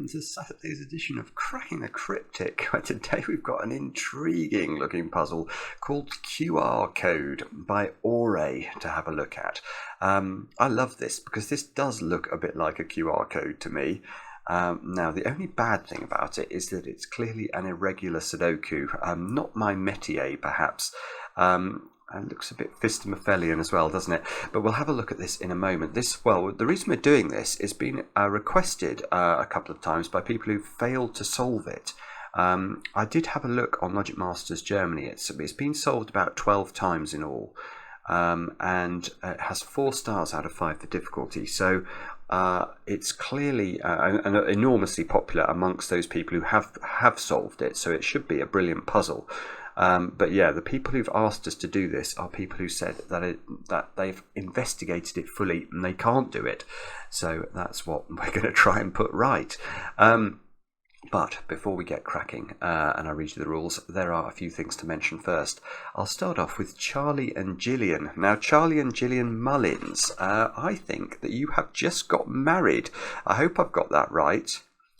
welcome to Saturday's edition of Cracking the Cryptic. Today we've got an intriguing looking puzzle called QR Code by Ore to have a look at. I love this because this does look a bit like a QR code to me. Now, the only bad thing about it is that it's clearly an irregular Sudoku, not my métier perhaps. It looks a bit Fistomaphelian as well, doesn't it? But we'll have a look at this in a moment. The reason we're doing this is been requested a couple of times by people who failed to solve it. I did have a look on Logic Masters Germany. It's been solved about 12 times in all, and it has 4 stars out of 5 for difficulty. So it's clearly enormously popular amongst those people who have solved it. So it should be a brilliant puzzle. But yeah, the people who've asked us to do this are people who said that they've investigated it fully and they can't do it. So that's what we're going to try and put right. But before we get cracking and I read you the rules, there are a few things to mention first. I'll start off with Charlie and Gillian. Now, Charlie and Gillian Mullins, I think that you have just got married. I hope I've got that right.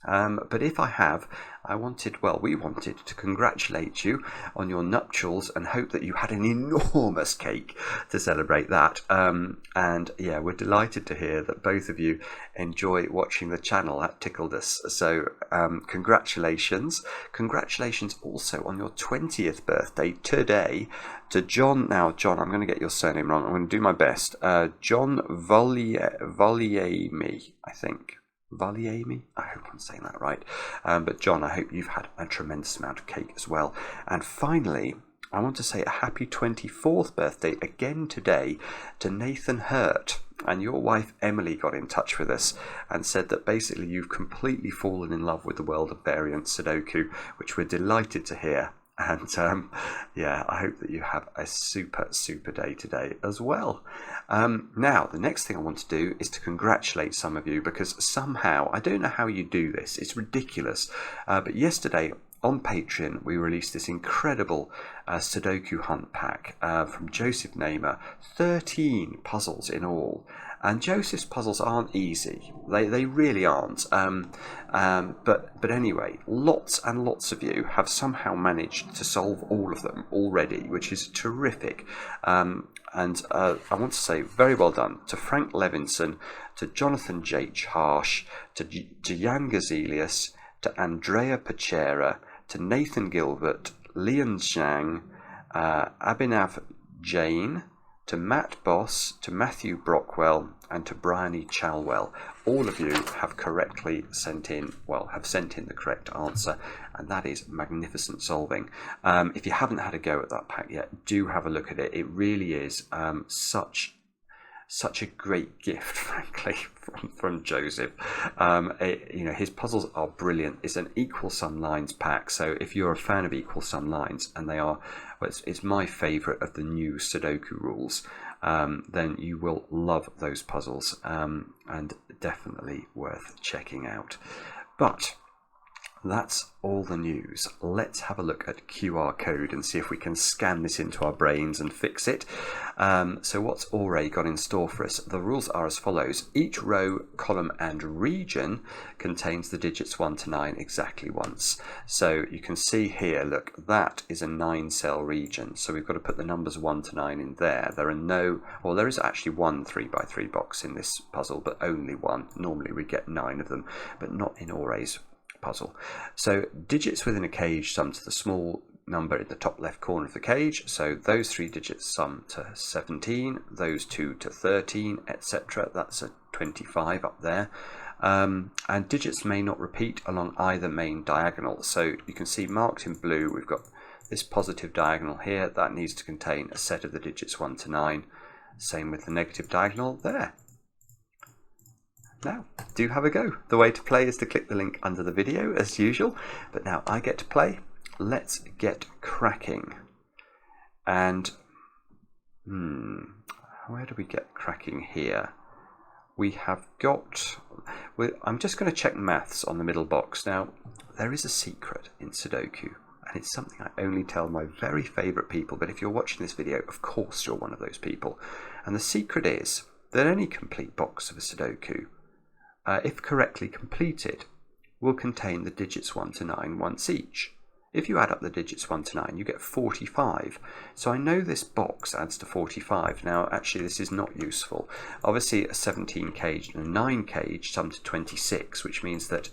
But if I have, we wanted to congratulate you on your nuptials and hope that you had an enormous cake to celebrate that. And yeah, we're delighted to hear that both of you enjoy watching the channel. That tickled us. So congratulations. Congratulations also on your 20th birthday today to John. Now, John, I'm going to get your surname wrong. I'm going to do my best. John Valiemi, I think. Valiemi? I hope I'm saying that right. But John, I hope you've had a tremendous amount of cake as well. And finally, I want to say a happy 24th birthday again today to Nathan Hurt. And your wife Emily got in touch with us and said that basically you've completely fallen in love with the world of variant Sudoku, which we're delighted to hear. And yeah, I hope that you have a super day today as well. Now, the next thing I want to do is to congratulate some of you, because somehow, I don't know how you do this, it's ridiculous, but yesterday on Patreon we released this incredible Sudoku Hunt pack from Joseph Nehme, 13 puzzles in all. And Joseph's puzzles aren't easy. They really aren't. But anyway, lots and lots of you have somehow managed to solve all of them already, which is terrific. And I want to say very well done to Frank Levinson, to Jonathan J. Harsh, to Jan Gazelius, to Andrea Pachera, to Nathan Gilbert, Leon Zhang, Abhinav Jain, to Matt Boss, to Matthew Brockwell, and to Bryony Chalwell. All of you have correctly sent in the correct answer, and that is magnificent solving. If you haven't had a go at that pack yet, do have a look at it. It really is such a great gift, frankly, from Joseph. His puzzles are brilliant. It's an equal sum lines pack, so if you're a fan of equal sum lines, and they are, it's my favourite of the new Sudoku rules, then you will love those puzzles, and definitely worth checking out. But that's all the news. Let's have a look at QR code and see if we can scan this into our brains and fix it. So what's Ore got in store for us? The rules are as follows. Each row, column and region contains the digits 1 to 9 exactly once. So you can see here, look, that is a 9-cell region. So we've got to put the numbers 1 to 9 in there. There is actually one 3x3 box in this puzzle, but only one. Normally we get 9 of them, but not in Ore's puzzle. So digits within a cage sum to the small number in the top left corner of the cage. So those 3 digits sum to 17, those 2 to 13, etc. That's a 25 up there. And digits may not repeat along either main diagonal. So you can see marked in blue, we've got this positive diagonal here that needs to contain a set of the digits 1 to 9. Same with the negative diagonal there. Now, do have a go. The way to play is to click the link under the video as usual, but now I get to play. Let's get cracking. And where do we get cracking here? We have got, I'm just going to check maths on the middle box. Now, there is a secret in Sudoku, and it's something I only tell my very favourite people, but if you're watching this video, of course you're one of those people. And the secret is that any complete box of a Sudoku, if correctly completed, will contain the digits 1 to 9 once each. If you add up the digits 1 to 9, you get 45. So I know this box adds to 45. Now, actually, this is not useful. Obviously, a 17 cage and a 9 cage sum to 26, which means that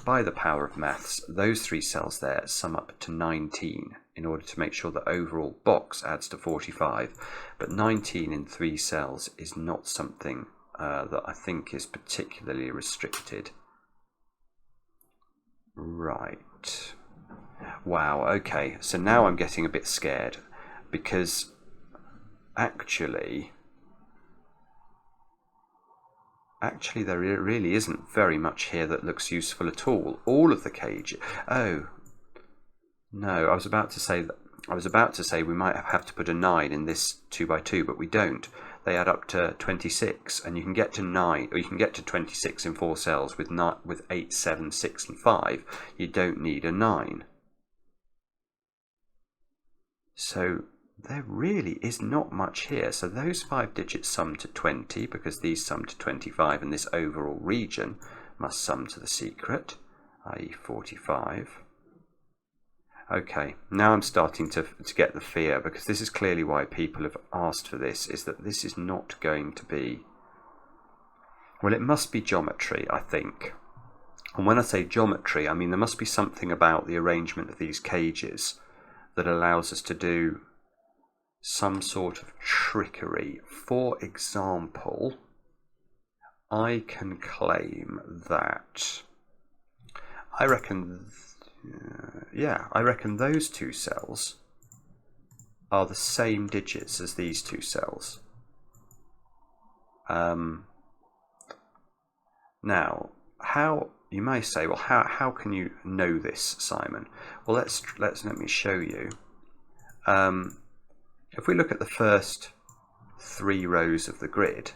by the power of maths, those 3 cells there sum up to 19 in order to make sure the overall box adds to 45. But 19 in 3 cells is not something that I think is particularly restricted. Right. Wow, okay, so now I'm getting a bit scared, because actually there really isn't very much here that looks useful at all. All of the cages. Oh no, I was about to say we might have to put a 9 in this 2x2, but we don't. They add up to 26, and you can get to 9, or you can get to 26 in 4 cells with 8, 7, 6, and 5. You don't need a 9. So there really is not much here. So those 5 digits sum to 20, because these sum to 25, and this overall region must sum to the secret, i.e. 45. Okay, now I'm starting to get the fear, because this is clearly why people have asked for this, is that this is not going to be... Well, it must be geometry, I think. And when I say geometry, I mean there must be something about the arrangement of these cages that allows us to do some sort of trickery. For example, I can claim that I reckon those 2 cells are the same digits as these 2 cells. Now, how... You may say, well, how can you know this, Simon? Well, let me show you. If we look at the first 3 rows of the grid,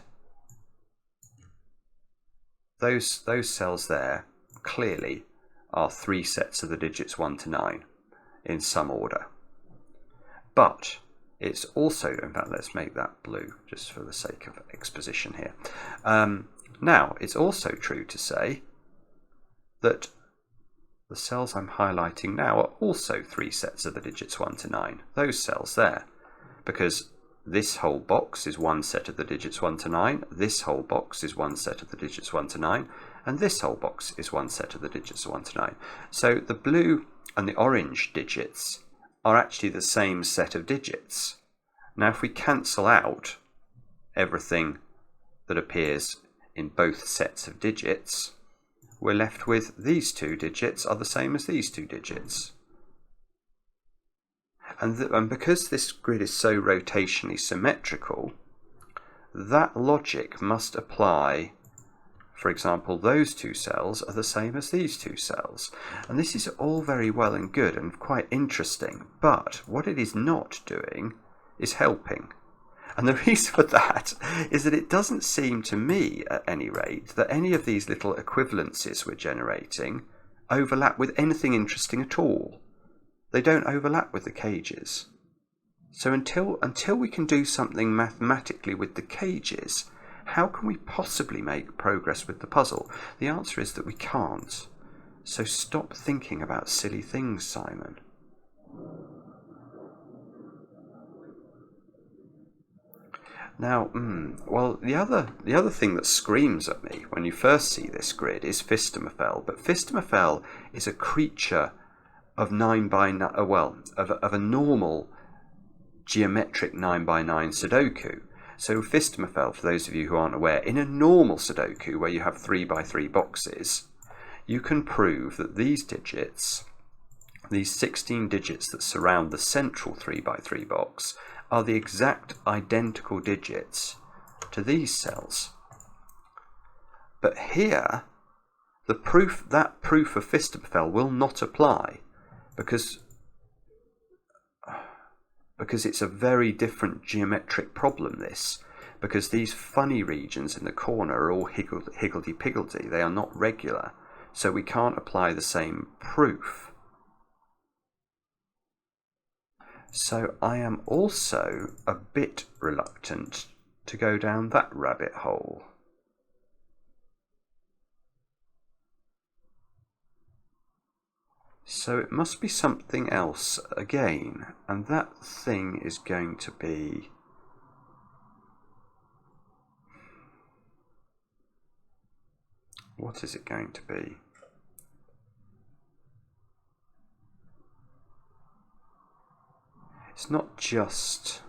those cells there clearly are 3 sets of the digits 1 to 9 in some order. But it's also, in fact, let's make that blue just for the sake of exposition here. Now, it's also true to say that the cells I'm highlighting now are also 3 sets of the digits 1 to 9, those cells there, because this whole box is 1 set of the digits 1 to 9, this whole box is 1 set of the digits 1 to 9, and this whole box is 1 set of the digits 1 to 9. So the blue and the orange digits are actually the same set of digits. Now, if we cancel out everything that appears in both sets of digits, we're left with these 2 digits are the same as these 2 digits. And because this grid is so rotationally symmetrical, that logic must apply. For example, those 2 cells are the same as these 2 cells. And this is all very well and good and quite interesting, but what it is not doing is helping. And the reason for that is that it doesn't seem to me, at any rate, that any of these little equivalencies we're generating overlap with anything interesting at all. They don't overlap with the cages. So until we can do something mathematically with the cages, how can we possibly make progress with the puzzle? The answer is that we can't. So stop thinking about silly things, Simon. Now, well, the other thing that screams at me when you first see this grid is Fistamafel, but Fistamafel is a creature of 9 by 9, of a normal geometric 9 by 9 Sudoku. So Fistamafel, for those of you who aren't aware, in a normal Sudoku where you have 3 by 3 boxes, you can prove that these digits, these 16 digits that surround the central 3 by 3 box, are the exact identical digits to these cells. But here, that proof of Fistamafel will not apply because it's a very different geometric problem, this, because these funny regions in the corner are all higgledy-piggledy. They are not regular, so we can't apply the same proof. So I am also a bit reluctant to go down that rabbit hole. So it must be something else again, and that thing is going to be... What is it going to be? It's not just...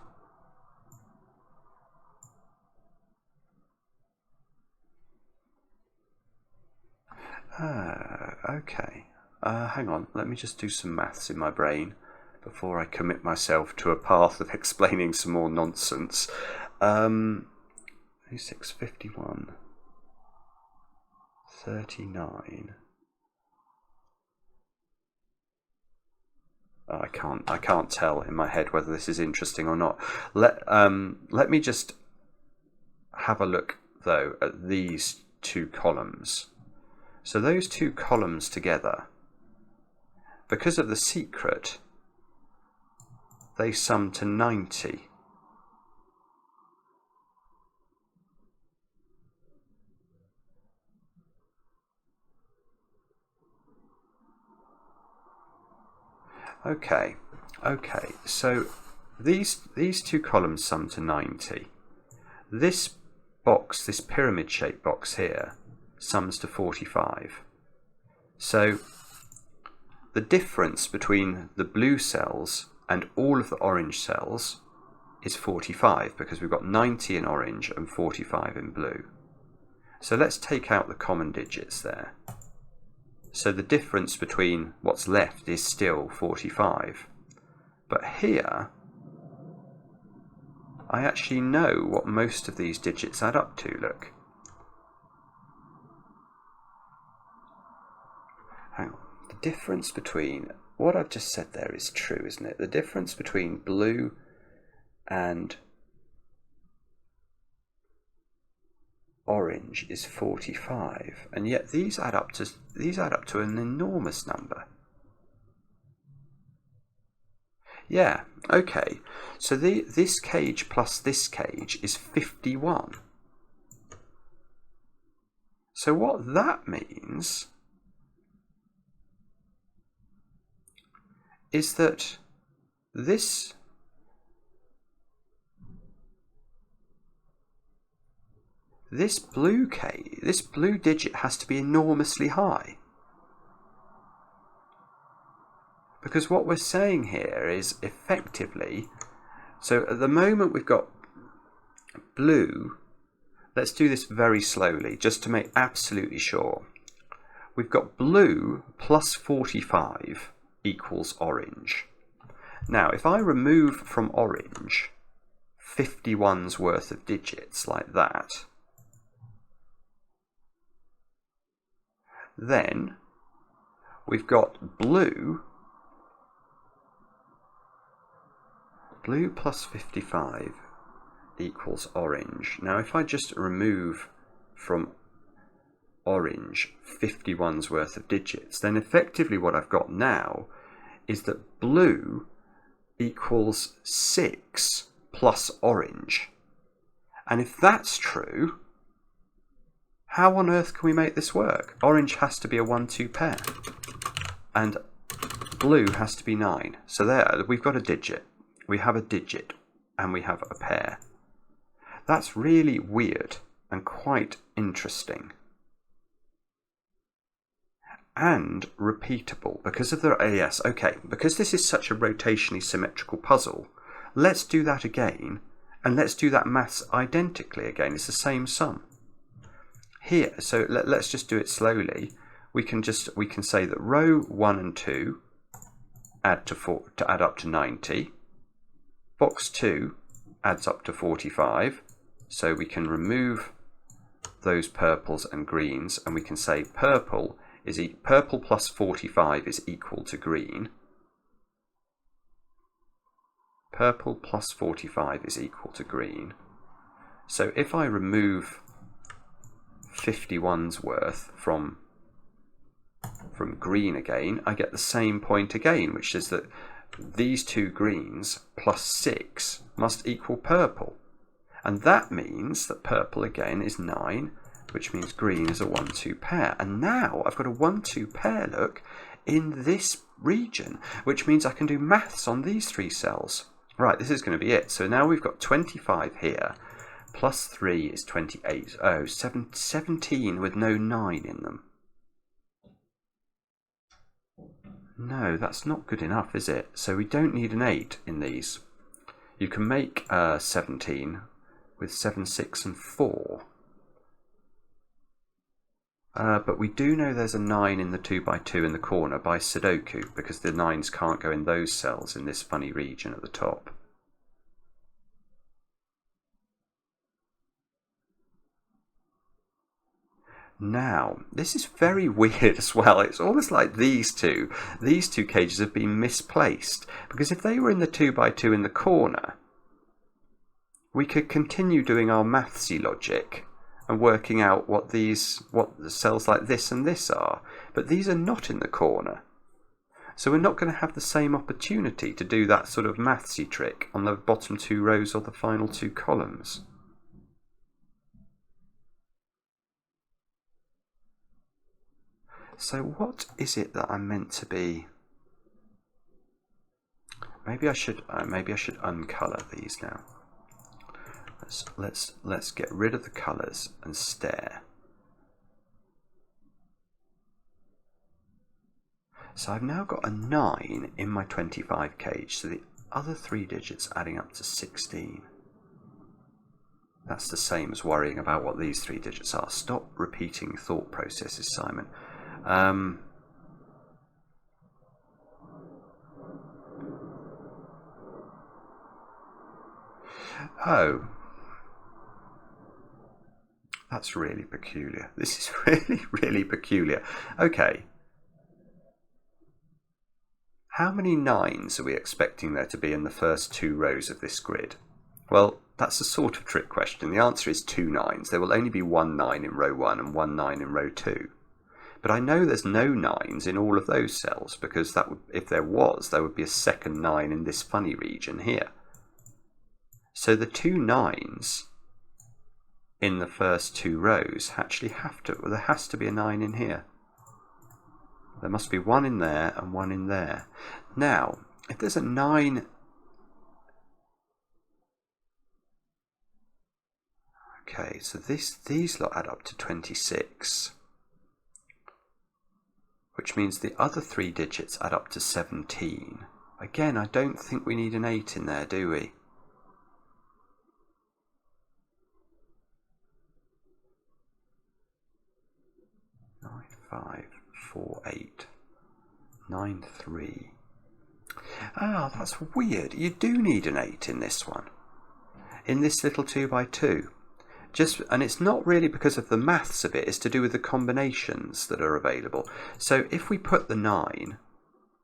Okay. Hang on, let me just do some maths in my brain before I commit myself to a path of explaining some more nonsense. 651, 39. I can't tell in my head whether this is interesting or not. Let me just have a look though at these two columns. So those two columns together, because of the secret, they sum to 90. Okay, so these two columns sum to 90. This box, this pyramid shaped box here, sums to 45. So the difference between the blue cells and all of the orange cells is 45, because we've got 90 in orange and 45 in blue. So let's take out the common digits there. So the difference between what's left is still 45. But here, I actually know what most of these digits add up to, look. Hang on. The difference between, what I've just said there is true, isn't it? The difference between blue and orange is 45, and yet these add up to an enormous number. Yeah, okay. So this cage plus this cage is 51. So what that means is that this blue digit has to be enormously high. Because what we're saying here is effectively, so at the moment we've got blue, let's do this very slowly just to make absolutely sure. We've got blue plus 45 equals orange. Now if I remove from orange 51's worth of digits like that, then we've got blue plus 55 equals orange. Now if I just remove from orange 51's worth of digits, then effectively what I've got now is that blue equals 6 plus orange. And if that's true, how on earth can we make this work? Orange has to be a 1-2 pair, and blue has to be 9. So there, we've got a digit. We have a digit, and we have a pair. That's really weird and quite interesting. And repeatable because of the AS. Okay, because this is such a rotationally symmetrical puzzle, let's do that again, and let's do that maths identically again. It's the same sum. Here, so let's just do it slowly. We can say that row 1 and 2 add up to 90. Box 2 adds up to 45. So we can remove those purples and greens, and we can say purple plus 45 is equal to green. Purple plus 45 is equal to green. So if I remove 51's worth from green again, I get the same point again, which is that these two greens plus 6 must equal purple. And that means that purple again is 9, which means green is a 1-2 pair. And now I've got a 1-2 pair, look, in this region, which means I can do maths on these 3 cells. Right, this is going to be it. So now we've got 25 here, plus 3 is 28. Oh, 17 with no 9 in them. No, that's not good enough, is it? So we don't need an 8 in these. You can make 17 with 7, 6 and 4. But we do know there's a 9 in the 2x2 in the corner by Sudoku, because the 9s can't go in those cells in this funny region at the top. Now, this is very weird as well. It's almost like these two cages have been misplaced, because if they were in the 2x2 in the corner, we could continue doing our mathsy logic and working out what the cells like this and this are, but these are not in the corner. So we're not going to have the same opportunity to do that sort of mathsy trick on the bottom 2 rows or the final 2 columns. So what is it that I'm meant to be? Maybe I should uncolour these now. Let's get rid of the colours and stare. So I've now got a 9 in my 25 cage, so the other 3 digits adding up to 16. That's the same as worrying about what these 3 digits are. Stop repeating thought processes, Simon. Oh, that's really peculiar. This is really, really peculiar. Okay. How many 9s are we expecting there to be in the first 2 rows of this grid? Well, that's a sort of trick question. The answer is 2 9s. There will only be 1 9 in row 1 and 1 9 in row 2. But I know there's no 9s in all of those cells, because that would, if there was, there would be a second 9 in this funny region here. So the 2 9s in the first 2 rows actually there has to be a 9 in here. There must be 1 in there and 1 in there. Now, if there's a 9... Okay, so these lot add up to 26. Which means the other 3 digits add up to 17. Again, I don't think we need an 8 in there, do we? Nine, 5, 4, 8, 9, 3. Ah, that's weird. You do need an 8 in this one. In this little 2x2. And it's not really because of the maths of it, it's to do with the combinations that are available. So if we put the 9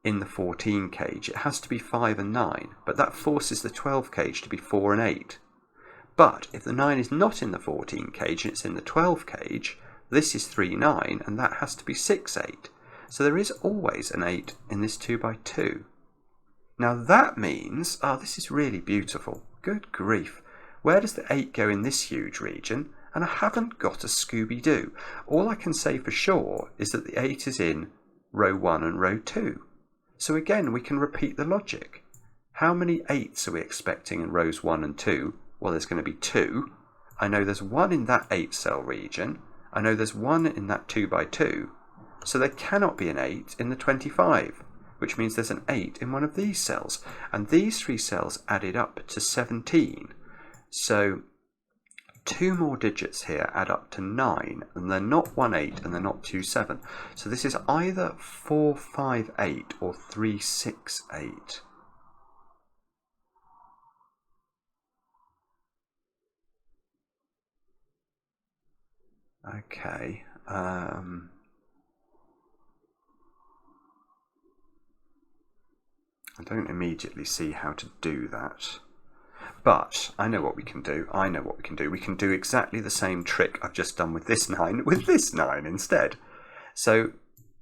in the 14 cage, it has to be 5 and 9, but that forces the 12 cage to be 4 and 8. But if the 9 is not in the 14 cage and it's in the 12 cage, this is 3, 9, and that has to be 6, 8. So there is always an 8 in this 2x2. Now that means, this is really beautiful. Good grief. Where does the 8 go in this huge region? And I haven't got a Scooby-Doo. All I can say for sure is that the 8 is in row 1 and row 2. So again, we can repeat the logic. How many 8s are we expecting in rows 1 and 2? Well, there's going to be 2. I know there's 1 in that 8 cell region. I know there's 1 in that 2x2. So there cannot be an 8 in the 25, which means there's an 8 in one of these cells. And these 3 cells added up to 17. So 2 more digits here add up to 9, and they're not 1 8 and they're not 2 7. So this is either 4 5 8 or 3 6 8. Okay. I don't immediately see how to do that. But I know what we can do. We can do exactly the same trick I've just done with this 9 with this 9 instead. So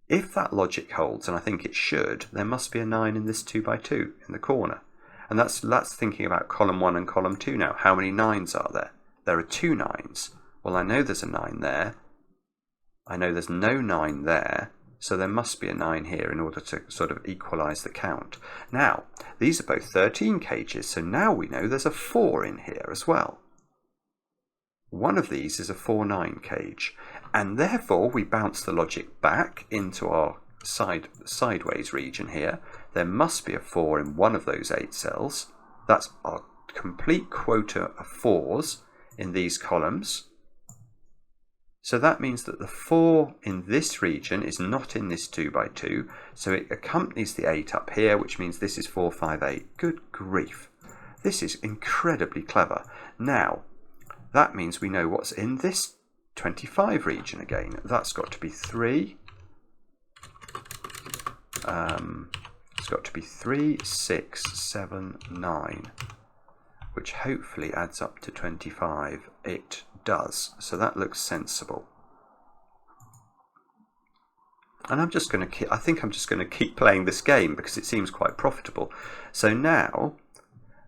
if that logic holds, and I think it should, there must be a 9 in this 2x2 in the corner. And that's thinking about column 1 and column 2 now. How many 9s are there? There are 2 9s. Well, I know there's a 9 there. I know there's no 9 there. So there must be a 9 here in order to sort of equalise the count. Now, these are both 13 cages, so now we know there's a 4 in here as well. One of these is a 4-9 cage, and therefore we bounce the logic back into our sideways region here. There must be a 4 in one of those 8 cells. That's our complete quota of 4s in these columns. So that means that the 4 in this region is not in this 2x2, so it accompanies the 8 up here, which means this is 4, 5, 8. Good grief. This is incredibly clever. Now, that means we know what's in this 25 region again. That's got to be 3. It's got to be 3, 6, 7, 9, which hopefully adds up to 25. It does, so that looks sensible. And I'm just going to I think I'm just going to keep playing this game because it seems quite profitable. So now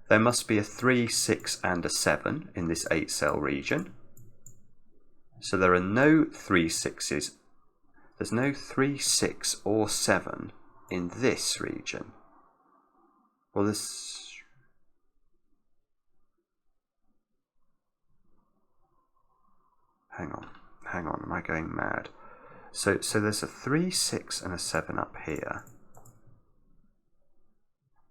there must be a 3, 6 and a 7 in this 8 cell region. So there are no 3 6s. There's no 3, 6 or 7 in this region. Well, this... Hang on, am I going mad? So there's a 3, 6 and a 7 up here.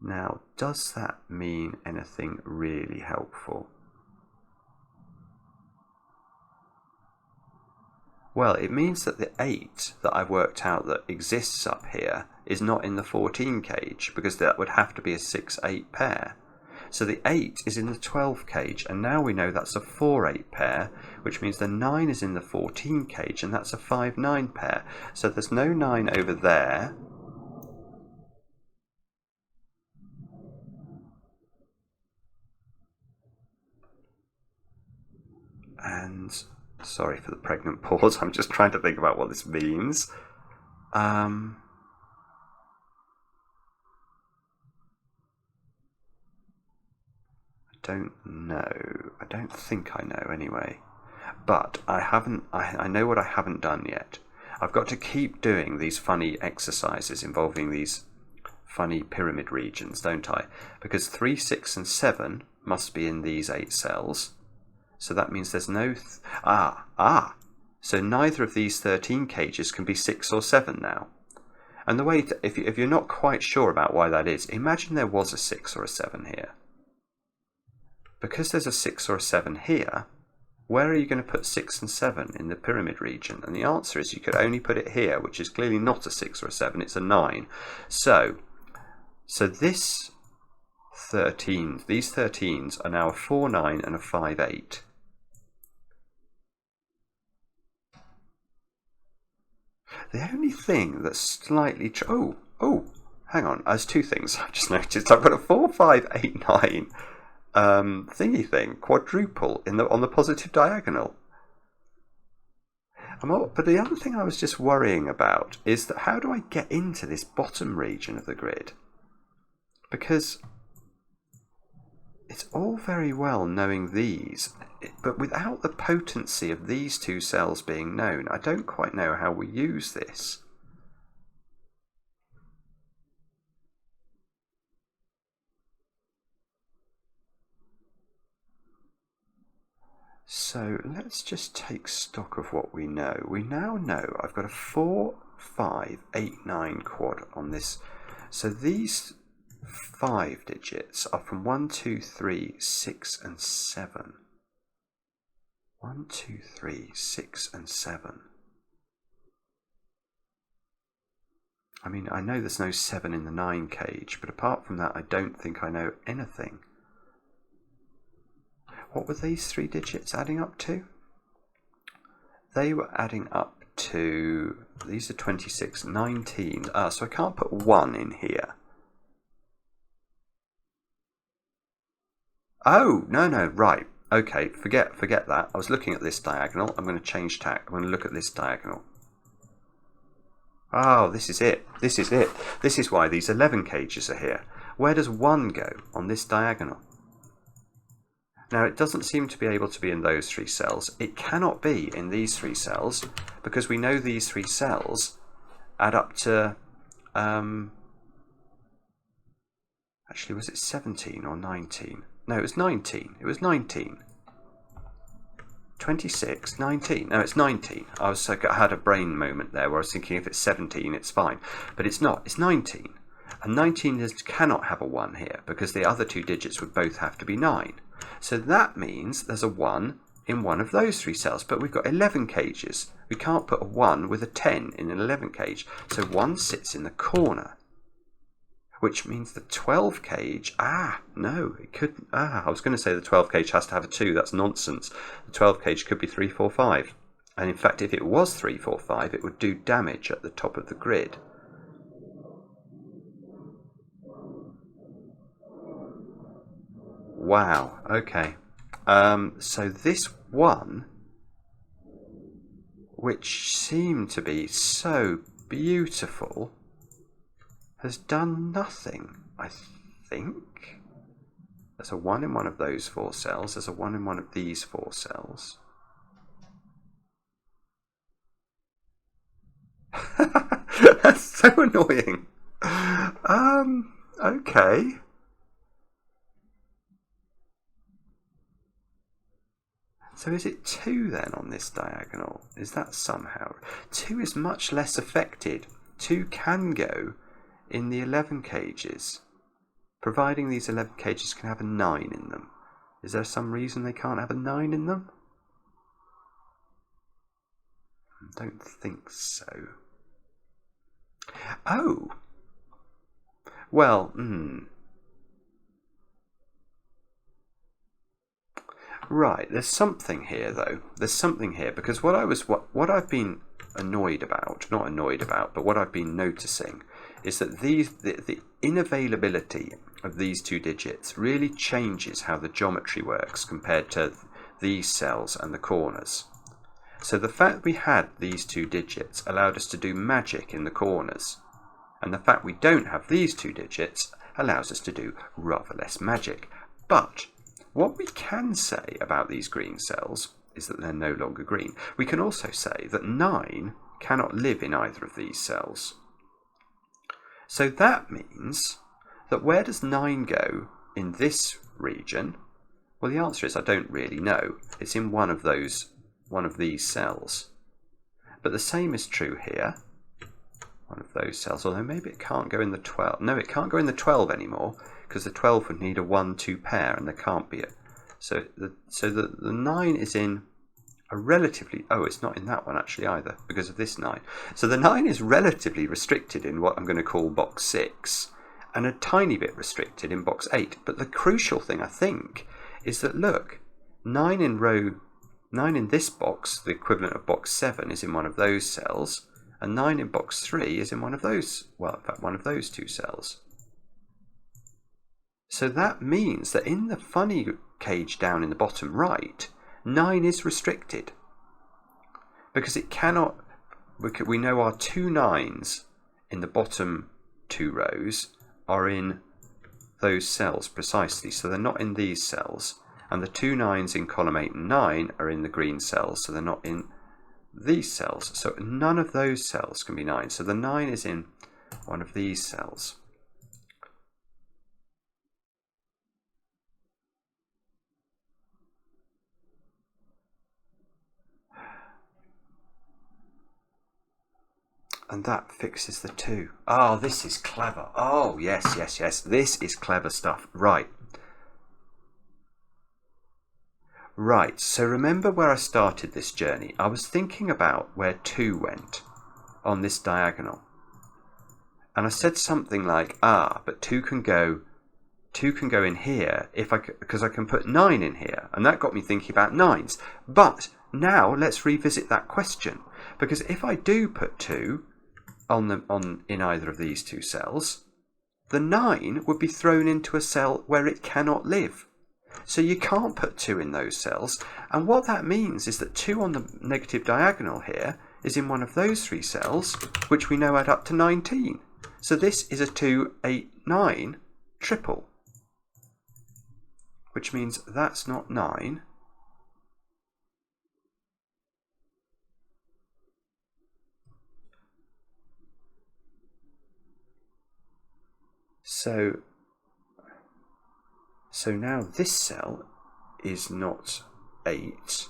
Now, does that mean anything really helpful? Well, it means that the 8 that I've worked out that exists up here is not in the 14 cage, because that would have to be a 6-8 pair. So the 8 is in the 12 cage, and now we know that's a 4-8 pair, which means the 9 is in the 14 cage, and that's a 5-9 pair. So there's no 9 over there. And sorry for the pregnant pause, I'm just trying to think about what this means. Don't know. I don't think I know anyway. But I know what I haven't done yet. I've got to keep doing these funny exercises involving these funny pyramid regions, don't I? Because 3, 6 and 7 must be in these 8 cells. So that means there's no... So neither of these 13 cages can be 6 or 7 now. And the way, if you're not quite sure about why that is, imagine there was a 6 or a 7 here. Because there's a 6 or a 7 here, where are you going to put 6 and 7 in the pyramid region? And the answer is you could only put it here, which is clearly not a 6 or a 7, it's a 9. So this 13, these 13s are now a 4, 9 and a 5, 8. The only thing that's slightly... hang on, there's two things I've just noticed. I've got a 4, 5, 8, 9... thingy thing, quadruple on the positive diagonal. But the other thing I was just worrying about is that how do I get into this bottom region of the grid? Because it's all very well knowing these, but without the potency of these two cells being known, I don't quite know how we use this. So let's just take stock of what we know. We now know I've got a 4, 5, 8, 9 quad on this. So these 5 digits are from 1, 2, 3, 6 and 7. 1, 2, 3, 6 and 7. I mean, I know there's no 7 in the 9 cage, but apart from that I don't think I know anything. What were these 3 digits adding up to? They were adding up to, these are 26, 19. So I can't put 1 in here. Oh, no, right. Okay, forget that. I was looking at this diagonal. I'm going to change tack. I'm going to look at this diagonal. Oh, this is it. This is it. This is why these 11 cages are here. Where does 1 go on this diagonal? Now, it doesn't seem to be able to be in those 3 cells. It cannot be in these 3 cells because we know these 3 cells add up to, actually, was it 17 or 19? No, it was 19. It was 19. 26, 19. No, it's 19. I had a brain moment there where I was thinking if it's 17, it's fine. But it's not. It's 19. And 19 cannot have a 1 here because the other two digits would both have to be 9. So that means there's a 1 in one of those 3 cells. But we've got 11 cages. We can't put a 1 with a 10 in an 11 cage. So 1 sits in the corner, which means the 12 cage, no, it couldn't, I was going to say the 12 cage has to have a 2, that's nonsense. The 12 cage could be 3, 4, 5. And in fact, if it was 3, 4, 5, it would do damage at the top of the grid. Wow, okay. So this one, which seemed to be so beautiful, has done nothing, I think. There's a 1 in one of those 4 cells. There's a 1 in one of these 4 cells. That's so annoying. Okay. So is it 2 then on this diagonal? Is that somehow... 2 is much less affected. 2 can go in the 11 cages, providing these 11 cages can have a 9 in them. Is there some reason they can't have a 9 in them? I don't think so. Oh! Well, Right, there's something here though. There's something here because what I've been annoyed about, not annoyed about, but what I've been noticing is that the inavailability of these 2 digits really changes how the geometry works compared to these cells and the corners. So the fact we had these 2 digits allowed us to do magic in the corners, and the fact we don't have these 2 digits allows us to do rather less magic. But what we can say about these green cells is that they're no longer green. We can also say that 9 cannot live in either of these cells. So that means that where does 9 go in this region? Well, the answer is I don't really know. It's in one of these cells. But the same is true here. One of those cells, although maybe it can't go in the 12. No, it can't go in the 12 anymore because the 12 would need a 1-2 pair and there can't be it. So the 9 is in a relatively... Oh, it's not in that one actually either because of this 9. So the 9 is relatively restricted in what I'm going to call box 6 and a tiny bit restricted in box 8. But the crucial thing, I think, is that, look, 9 in this box, the equivalent of box 7, is in one of those cells, and 9 in box 3 is in one of those, well, in fact, one of those 2 cells. So that means that in the funny cage down in the bottom right, 9 is restricted because it cannot... We know our 2 9s in the bottom 2 rows are in those cells precisely, so they're not in these cells, and the 2 9s in column 8 and 9 are in the green cells, so they're not in these cells. So none of those cells can be 9, so the 9 is in one of these cells. And that fixes the 2. Oh, this is clever. Oh, yes, yes, yes. This is clever stuff. Right. Right, so remember where I started this journey. I was thinking about where 2 went on this diagonal. And I said something like, but 2 can go in here because I can put 9 in here. And that got me thinking about 9s. But now let's revisit that question. Because if I do put 2 in either of these 2 cells, the 9 would be thrown into a cell where it cannot live. So you can't put 2 in those cells. And what that means is that 2 on the negative diagonal here is in one of those 3 cells, which we know add up to 19. So this is a 2, 8, 9 triple, which means that's not 9. So now this cell is not 8.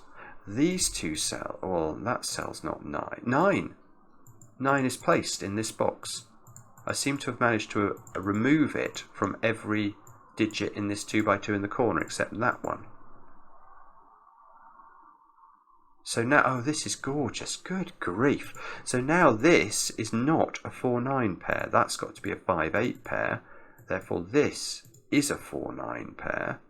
These two cells, well, that cell's not 9. 9! 9 is placed in this box. I seem to have managed to remove it from every digit in this 2x2 in the corner except that one. So now, oh, this is gorgeous. Good grief. So now this is not a 4-9 pair. That's got to be a 5-8 pair. Therefore, this is a 4-9 pair.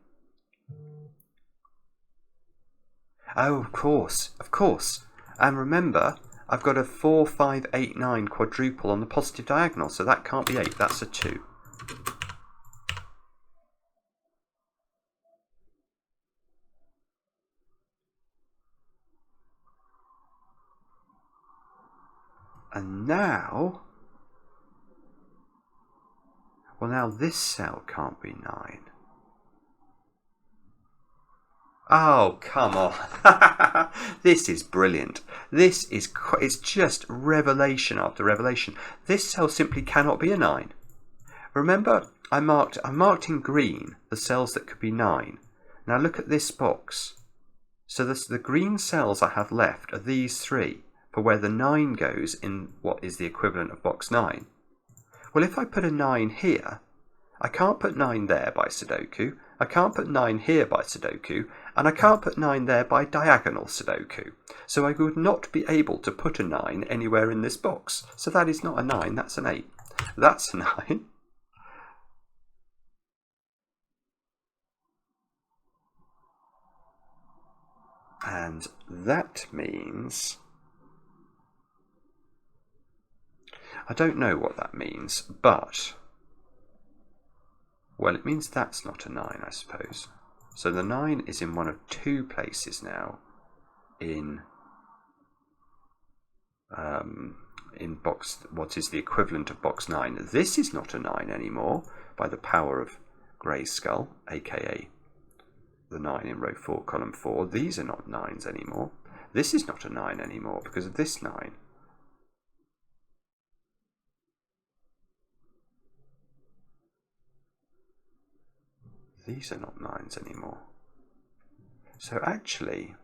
Oh, of course, of course. And remember, I've got a 4, 5, 8, 9 quadruple on the positive diagonal, so that can't be 8, that's a 2. And now, well, now this cell can't be 9. Oh, come on. This is brilliant. It's just revelation after revelation. This cell simply cannot be a 9. Remember, I marked in green the cells that could be 9. Now look at this box. So the green cells I have left are these 3 for where the 9 goes in what is the equivalent of box 9. Well, if I put a 9 here, I can't put 9 there by Sudoku, I can't put 9 here by Sudoku, and I can't put 9 there by diagonal Sudoku. So I would not be able to put a 9 anywhere in this box. So that is not a 9, that's an 8. That's a 9. And that means, I don't know what that means, but, well, it means that's not a 9, I suppose. So the 9 is in one of 2 places now in box, what is the equivalent of box 9. This is not a 9 anymore by the power of Grayskull, aka the 9 in row 4, column 4. These are not 9s anymore. This is not a 9 anymore because of this 9. These are not 9s anymore. So actually,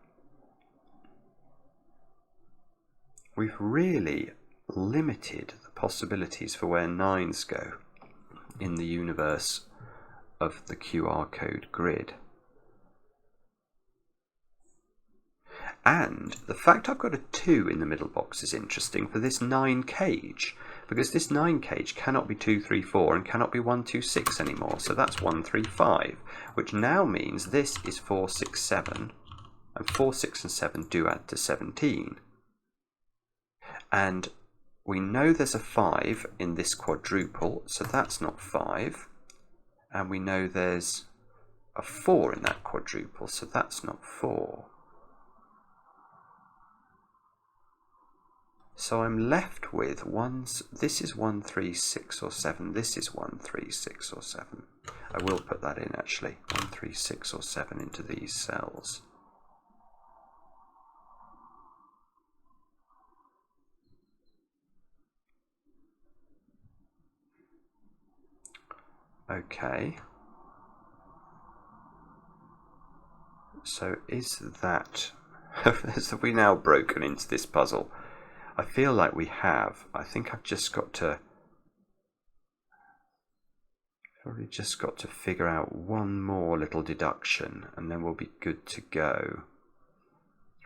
we've really limited the possibilities for where 9s go in the universe of the QR code grid. And the fact I've got a 2 in the middle box is interesting for this 9 cage, because this 9 cage cannot be 2, 3, 4 and cannot be 1, 2, 6 anymore. So that's 1, 3, 5, which now means this is 4, 6, 7, and 4, 6 and 7 do add to 17. And we know there's a 5 in this quadruple, so that's not 5. And we know there's a 4 in that quadruple, so that's not 4. So I'm left with this is 1, 3, 6 or 7, this is 1, 3, 6 or 7. I will put that in actually, 1, 3, 6 or 7 into these cells. Okay. So is that, have we now broken into this puzzle? I feel like we have. I think I've just got to, probably just got to figure out one more little deduction and then we'll be good to go.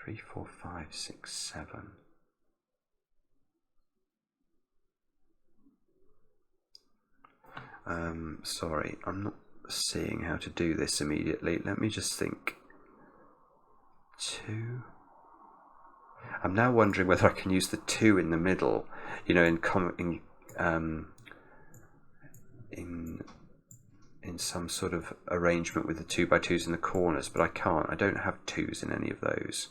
3, 4, 5, 6, 7. Sorry, I'm not seeing how to do this immediately. Let me just think. 2. I'm now wondering whether I can use the 2 in the middle, you know, in some sort of arrangement with the 2x2s in the corners, but I can't. I don't have 2s in any of those.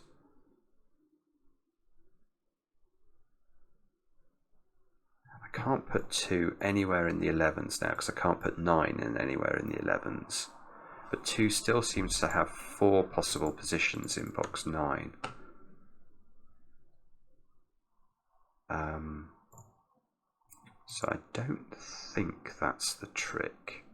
I can't put 2 anywhere in the 11s now because I can't put 9 in anywhere in the 11s. But 2 still seems to have 4 possible positions in box 9. So I don't think that's the trick.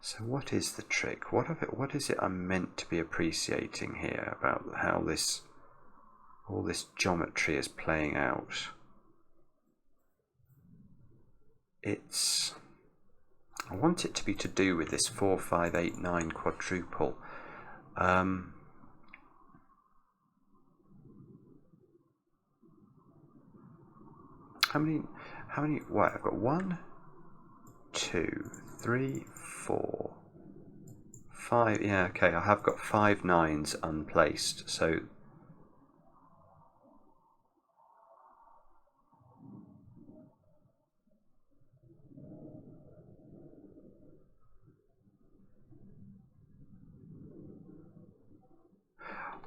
So what is the trick? What is it I'm meant to be appreciating here about how all this geometry is playing out? I want it to be to do with this 4, 5, 8, 9 quadruple. How many, what, I've got 1, 2, 3, 4, 5, yeah, okay, I have got 5 9s unplaced, so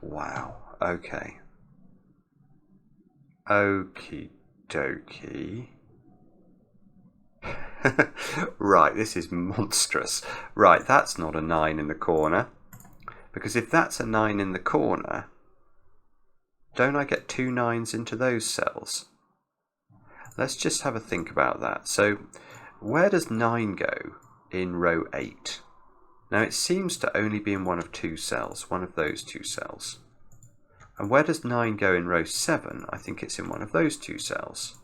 wow, okay. Okie dokie. Right, this is monstrous. Right, that's not a 9 in the corner. Because if that's a 9 in the corner, don't I get 2 9s into those cells? Let's just have a think about that. So, where does 9 go in row 8? Now, it seems to only be in one of 2 cells, one of those 2 cells. And where does 9 go in row 7? I think it's in one of those 2 cells.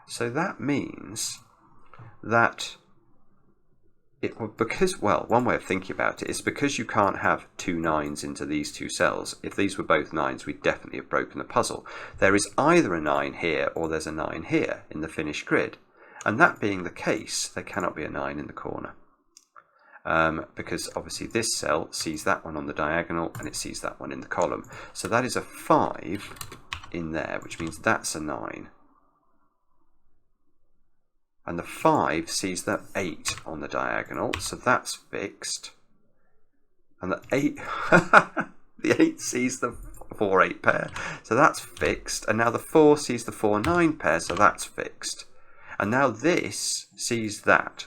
So that means that one way of thinking about it is because you can't have 2 9s into these 2 cells. If these were both 9s, we'd definitely have broken the puzzle. There is either a 9 here or there's a 9 here in the finished grid. And that being the case, there cannot be a 9 in the corner. Because obviously this cell sees that one on the diagonal and it sees that one in the column. So that is a 5 in there, which means that's a 9. And the 5 sees the 8 on the diagonal, so that's fixed. And the 8, the 8 sees the 4 8 pair, so that's fixed. And now the 4 sees the 4 9 pair, so that's fixed. And now this sees that.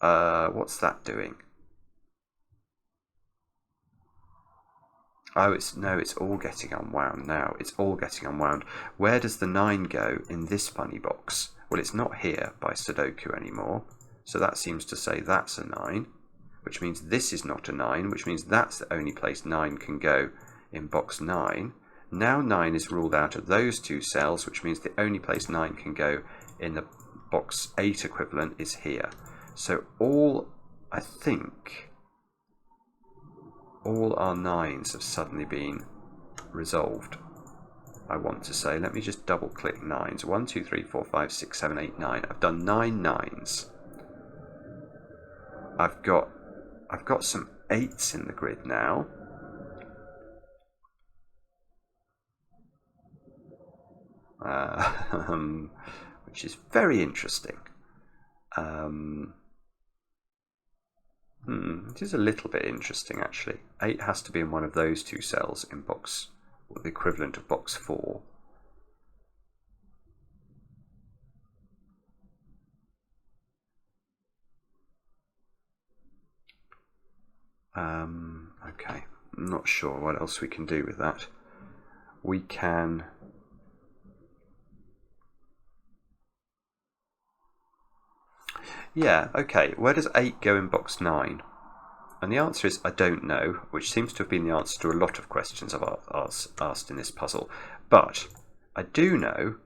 What's that doing? Oh, it's all getting unwound now. It's all getting unwound. Where does the 9 go in this funny box? Well, it's not here by Sudoku anymore. So that seems to say that's a 9, which means this is not a 9, which means that's the only place 9 can go in box 9. Now 9 is ruled out of those 2 cells, which means the only place 9 can go in the box 8 equivalent is here. So I think all our 9s have suddenly been resolved. I want to say, let me just double click 9s. 1, 2, 3, 4, 5, 6, 7, 8, 9. I've done 9 9s. I've got some 8s in the grid now. Which is very interesting. It is a little bit interesting actually. 8 has to be in one of those 2 cells in box, or the equivalent of box 4. Okay, I'm not sure what else we can do with that. We can... Yeah, okay, where does 8 go in box 9? And the answer is I don't know, which seems to have been the answer to a lot of questions I've asked in this puzzle. But I do know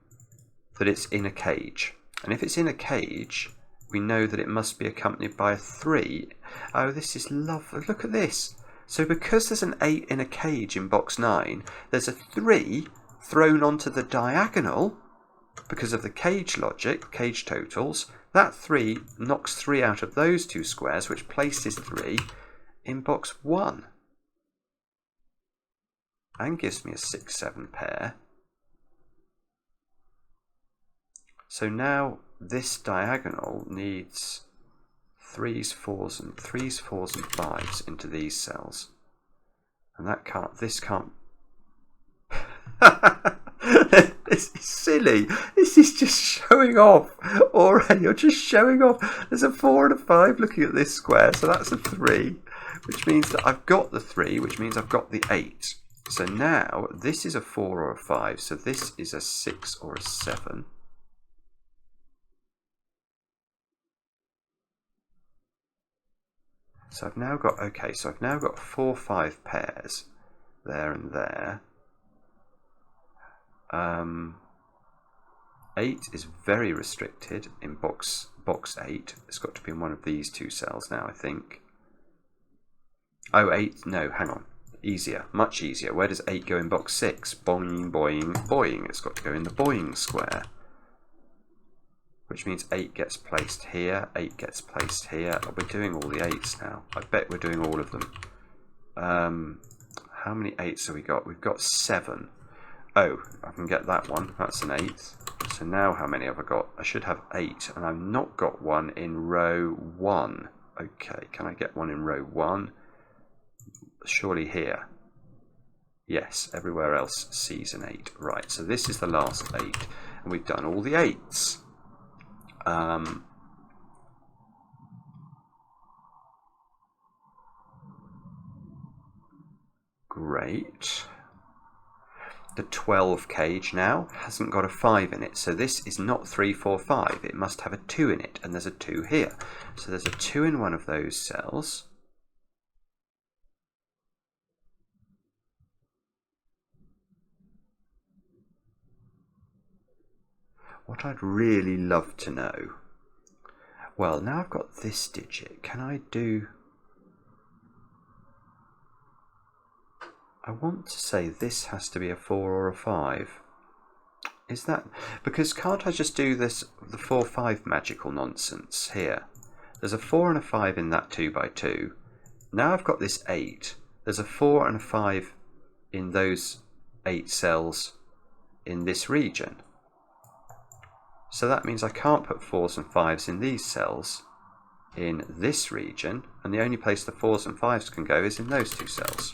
that it's in a cage. And if it's in a cage, we know that it must be accompanied by a 3. Oh, this is lovely. Look at this. So because there's an 8 in a cage in box 9, there's a 3 thrown onto the diagonal because of the cage logic, cage totals. That 3 knocks 3 out of those 2 squares, which places 3 in box 1. And gives me a 6 7 pair. So now this diagonal needs 3s, 4s, and 5s into these cells. And this can't This is silly. This is just showing off. Alright, you're just showing off. There's a 4 and a 5 looking at this square, so that's a 3, which means that I've got the 3, which means I've got the 8. So now this is a 4 or a 5, so this is a 6 or a 7. So I've now got, okay, so I've now got 4, 5 pairs there and there. 8 is very restricted in box 8. It's got to be in one of these two cells now, I think. Oh, 8, no, hang on. Easier, much easier. Where does 8 go in box 6? Boing, boing, boing. It's got to go in the boing square. Which means 8 gets placed here, 8 gets placed here. Oh, we're doing all the 8s now. I bet we're doing all of them. How many 8s have we got? We've got 7. Oh, I can get that one. That's an 8. So now how many have I got? I should have 8, and I've not got one in row 1. Okay, can I get one in row 1? Surely here. Yes, everywhere else sees an 8. Right, so this is the last 8, and we've done all the 8s. Great. The 12 cage now hasn't got a 5 in it, so this is not 3, 4, 5. It must have a 2 in it, and there's a 2 here. So there's a 2 in one of those cells. What I'd really love to know, well, now I've got this digit, can I do, I want to say this has to be a 4 or a 5. Is that, because can't I just do this, the 4, 5 magical nonsense here? There's a 4 and a 5 in that 2 by 2. Now I've got this 8. There's a 4 and a 5 in those 8 cells in this region. So that means I can't put 4s and 5s in these cells in this region, and the only place the 4s and 5s can go is in those 2 cells.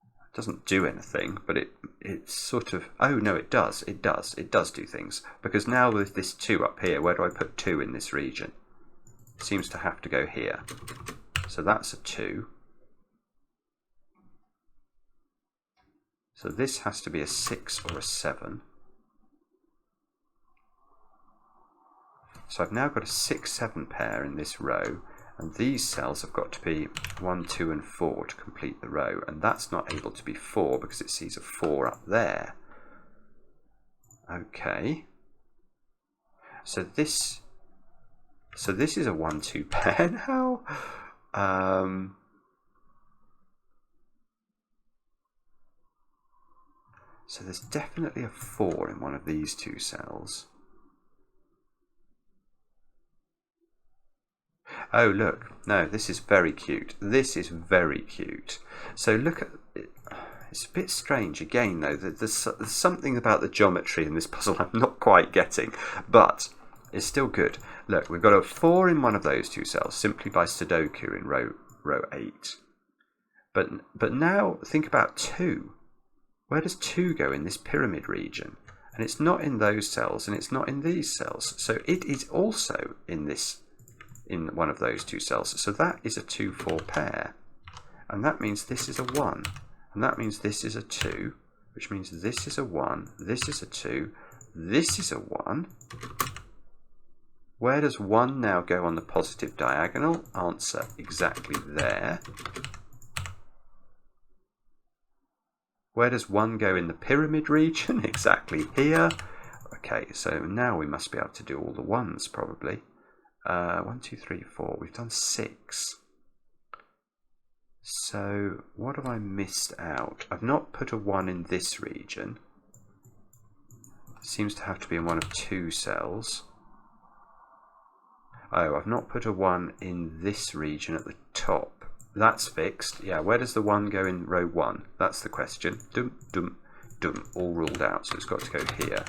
It doesn't do anything, but it's sort of, oh no, it does do things, because now with this 2 up here, where do I put 2 in this region? It seems to have to go here. So that's a 2. So this has to be a 6 or a 7. So I've now got a 6, 7 pair in this row, and these cells have got to be 1, 2 and 4 to complete the row, and that's not able to be 4 because it sees a 4 up there. Okay. So this is a 1, 2 pair now. So there's definitely a 4 in one of these 2 cells. Oh look, no, this is very cute. This is very cute. So look at it. It's a bit strange again though. There's something about the geometry in this puzzle I'm not quite getting, but it's still good. Look, we've got a 4 in one of those 2 cells simply by Sudoku in row 8. But now think about 2. Where does 2 go in this pyramid region? And it's not in those cells, and it's not in these cells. So it is also in one of those 2 cells. So that is a 2, 4 pair. And that means this is a 1. And that means this is a 2, which means this is a 1, this is a 2, this is a 1. Where does 1 now go on the positive diagonal? Answer, exactly there. Where does 1 go in the pyramid region? Exactly here. Okay, so now we must be able to do all the 1s probably. 1, 2, 3, 4. We've done 6. So what have I missed out? I've not put a 1 in this region. Seems to have to be in one of 2 cells. Oh, I've not put a 1 in this region at the top. That's fixed. Yeah, where does the 1 go in row 1? That's the question. Dum, dum, dum. All ruled out, so it's got to go here.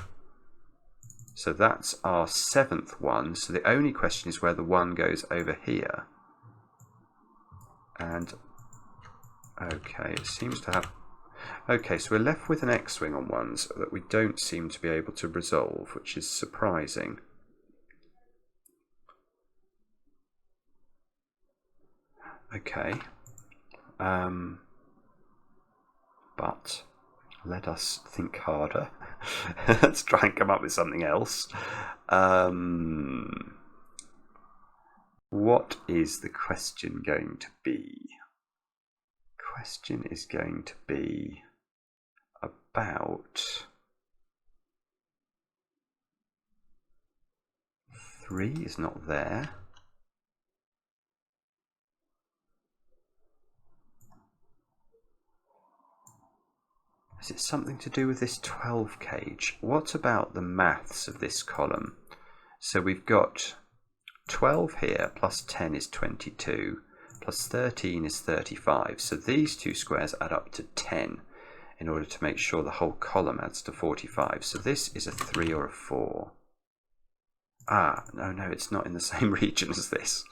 So that's our 7th one. So the only question is where the 1 goes over here. And, okay, it seems to have... Okay, so we're left with an X-wing on ones that we don't seem to be able to resolve, which is surprising. Okay. But let us think harder. Let's try and come up with something else. What is the question going to be? Question is going to be about 3 is not there. Is it something to do with this 12 cage? What about the maths of this column? So we've got 12 here plus 10 is 22 plus 13 is 35. So these two squares add up to 10 in order to make sure the whole column adds to 45. So this is a 3 or a 4. Ah, no, it's not in the same region as this.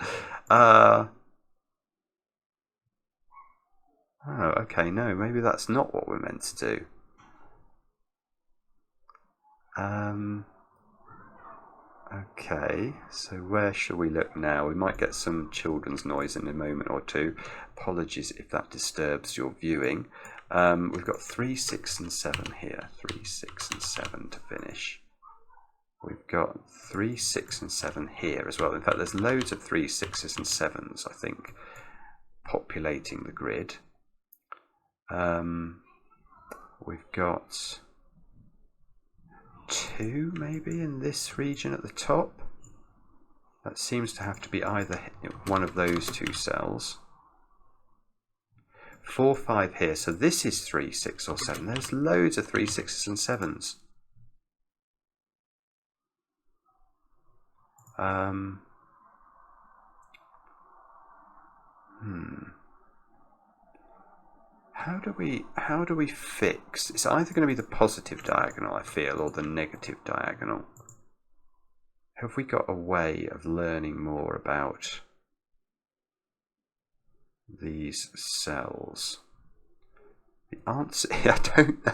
Oh, okay, no, maybe that's not what we're meant to do. Okay, so where shall we look now? We might get some children's noise in a moment or two. Apologies if that disturbs your viewing. We've got 3, 6 and 7 here. 3, 6 and 7 to finish. We've got 3, 6 and 7 here as well. In fact, there's loads of 3, 6s and 7s, I think, populating the grid. We've got 2 maybe in this region at the top. That seems to have to be either one of those 2 cells. 4, 5 here, so this is 3, 6 or 7. There's loads of 3, 6s and 7s. How do we fix? It's either going to be the positive diagonal, I feel, or the negative diagonal. Have we got a way of learning more about these cells? The answer, I don't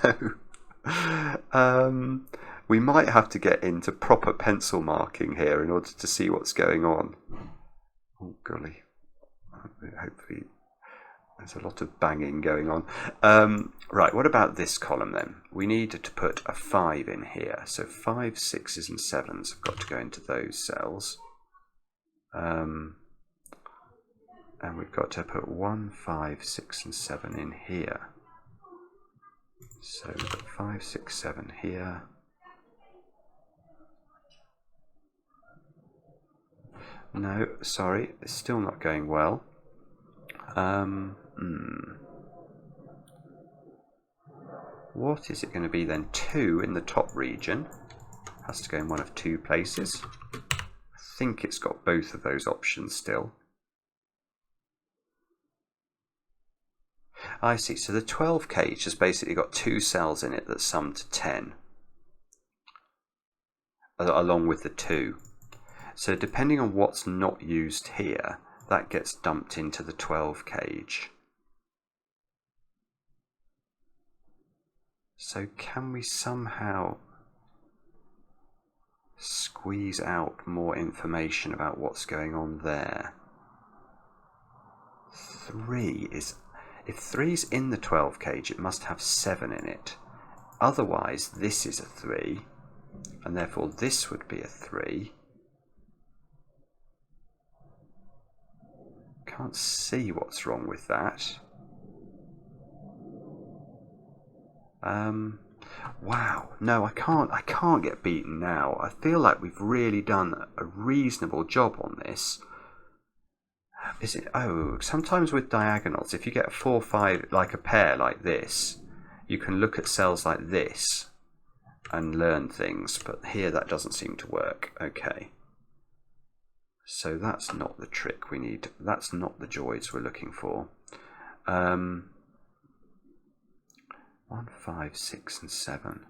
know. We might have to get into proper pencil marking here in order to see what's going on. Oh golly, hopefully there's a lot of banging going on. Right, what about this column then? We need to put a 5 in here. So 5, 6s and 7s have got to go into those cells. And we've got to put 1, 5, 6 and 7 in here. So we've got 5, 6, 7 here. No, sorry, it's still not going well. What is it going to be then? 2 in the top region. Has to go in one of 2 places. I think it's got both of those options still. I see, so the 12 cage has basically got 2 cells in it that sum to 10. Along with the 2. So depending on what's not used here, that gets dumped into the 12 cage. So can we somehow squeeze out more information about what's going on there? 3 is... If 3's in the 12 cage, it must have 7 in it. Otherwise, this is a 3, and therefore this would be a 3. Can't see what's wrong with that. Wow, no, I can't get beaten now. I feel like we've really done a reasonable job on this. Is it? Oh, sometimes with diagonals, if you get a 4, 5, like a pair like this, you can look at cells like this and learn things, but here that doesn't seem to work. Okay. So that's not the trick we need. That's not the joys we're looking for. 1, 5, 6 and 7.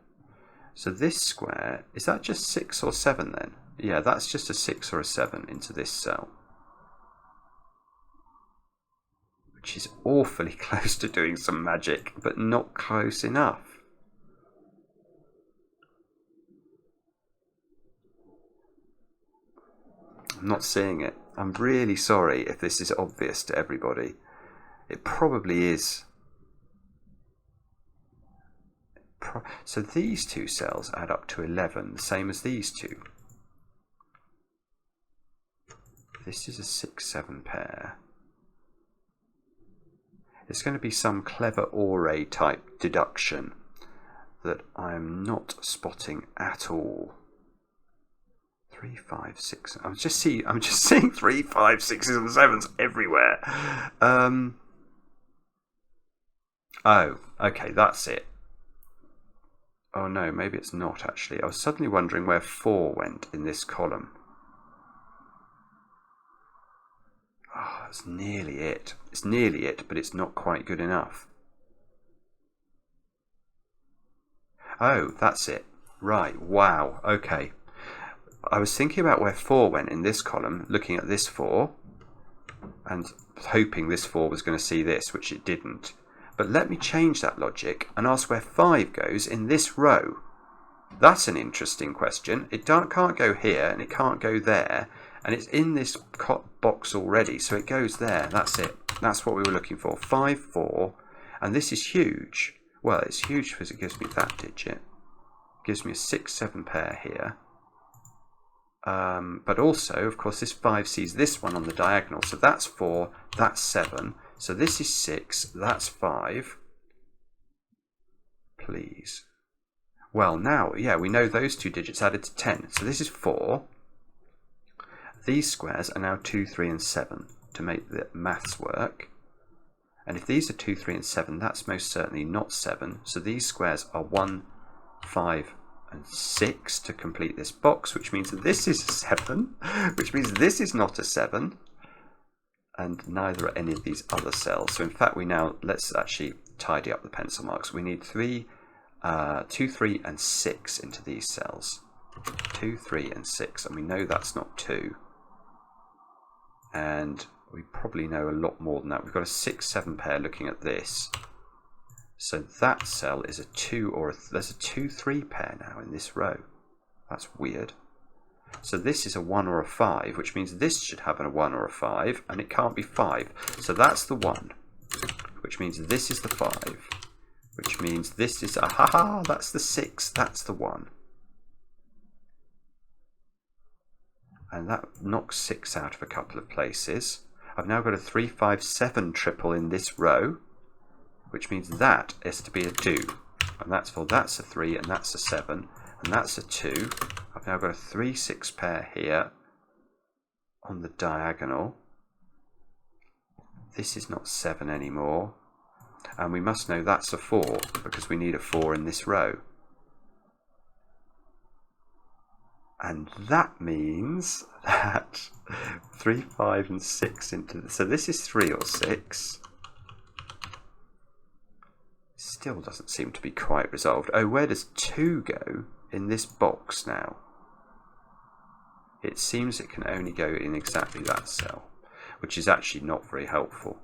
So this square, is that just 6 or 7 then? Yeah, that's just a 6 or a 7 into this cell. which is awfully close to doing some magic, but not close enough. I'm not seeing it. I'm really sorry if this is obvious to everybody. It probably is. So these two cells add up to 11, the same as these two. This is a 6-7 pair. It's going to be some clever Ore type deduction that I'm not spotting at all. 3, 5, 6. I'm just seeing 3, 5, 6s and 7s everywhere. Oh, okay, that's it. Oh no, maybe it's not actually. I was suddenly wondering where 4 went in this column. Oh, that's nearly it. It's nearly it, but it's not quite good enough. Oh, that's it. Right, wow, okay. I was thinking about where 4 went in this column, looking at this 4, and hoping this 4 was going to see this, which it didn't. But let me change that logic and ask where 5 goes in this row. That's an interesting question. It can't go here, and it can't go there, and it's in this box already, so it goes there. That's it. That's what we were looking for. 5, 4, and this is huge. Well, it's huge because it gives me that digit. It gives me a 6, 7 pair here. But also, of course, this 5 sees this one on the diagonal, so that's 4, that's 7. So this is 6, that's 5. Please. Well, now, yeah, we know those two digits added to 10. So this is 4. These squares are now 2, 3, and 7 to make the maths work. And if these are 2, 3, and 7, that's most certainly not 7. So these squares are 1, 5, and 6 to complete this box, which means that this is a 7, which means this is not a 7. And neither are any of these other cells. So in fact, let's actually tidy up the pencil marks. We need 2, 3, and 6 into these cells. 2, 3, and 6, and we know that's not 2. And we probably know a lot more than that. We've got a 6, 7 pair looking at this. So that cell is a 2, there's a 2, 3 pair now in this row. That's weird. So this is a 1 or a 5, which means this should have a 1 or a 5, and it can't be 5. So that's the 1, which means this is the 5, which means this is that's the 6, that's the 1. And that knocks 6 out of a couple of places. I've now got a 3, 5, 7 triple in this row, which means that is to be a 2. And that's a 3, and that's a 7, and that's a 2. I've now got a 3, 6 pair here on the diagonal. This is not 7 anymore. And we must know that's a 4, because we need a 4 in this row. And that means that 3, 5, and 6 into this. So this is 3 or 6. Still doesn't seem to be quite resolved. Oh, where does 2 go in this box now? It seems it can only go in exactly that cell, which is actually not very helpful.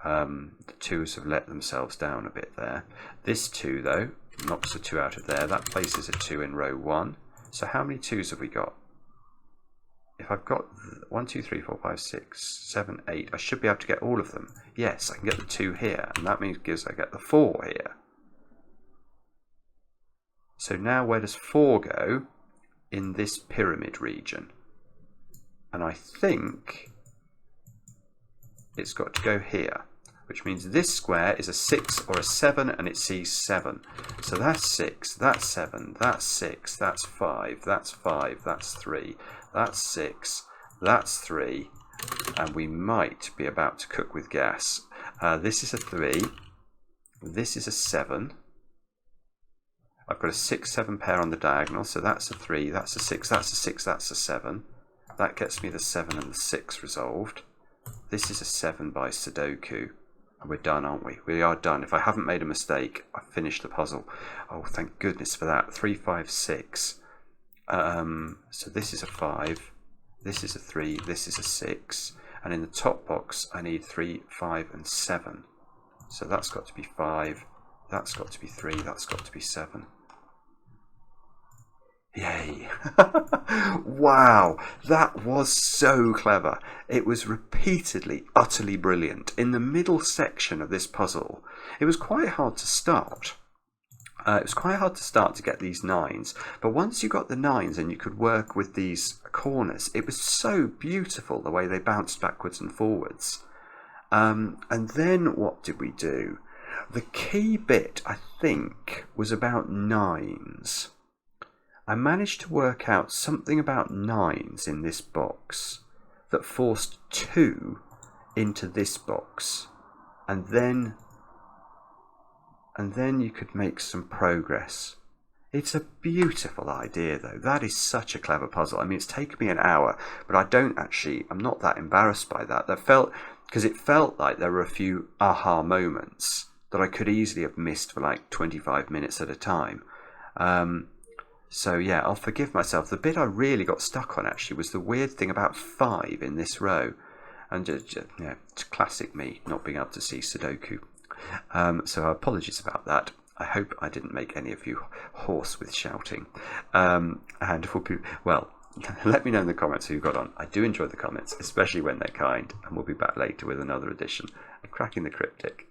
The 2s have let themselves down a bit there. This 2, though, knocks a 2 out of there. That places a 2 in row 1. So how many 2s have we got? If I've got 1, 2, 3, 4, 5, 6, 7, 8, I should be able to get all of them. Yes, I can get the 2 here, and that means I get the 4 here. So now where does 4 go? In this pyramid region. And I think it's got to go here, which means this square is a 6 or a 7, and it sees 7. So that's 6, that's 7, that's 6, that's 5, that's 5, that's 3, that's 6, that's 3, and we might be about to cook with gas. This is a 3, this is a 7. I've got a 6, 7 pair on the diagonal, so that's a 3, that's a 6, that's a 6, that's a 7. That gets me the 7 and the 6 resolved. This is a 7 by Sudoku. And we're done, aren't we? We are done. If I haven't made a mistake, I've finished the puzzle. Oh, thank goodness for that. 3, 5, 6. So this is a 5, this is a 3, this is a 6. and in the top box I need 3, 5 and 7. So that's got to be 5, that's got to be 3, that's got to be 7. Yay. Wow, that was so clever. It was repeatedly utterly brilliant. In the middle section of this puzzle, it was quite hard to start. To get these 9s, but once you got the 9s and you could work with these corners, it was so beautiful the way they bounced backwards and forwards. And then what did we do? The key bit, I think, was about 9s. I managed to work out something about 9s in this box that forced 2 into this box, and then you could make some progress. It's a beautiful idea though. That is such a clever puzzle. I mean, it's taken me an hour, but I'm not that embarrassed by that. Because it felt like there were a few aha moments that I could easily have missed for like 25 minutes at a time. So yeah, I'll forgive myself. The bit I really got stuck on actually was the weird thing about 5 in this row. And it's classic me not being able to see Sudoku. So apologies about that. I hope I didn't make any of you hoarse with shouting. And well, let me know in the comments who got on. I do enjoy the comments, especially when they're kind. And we'll be back later with another edition of Cracking the Cryptic.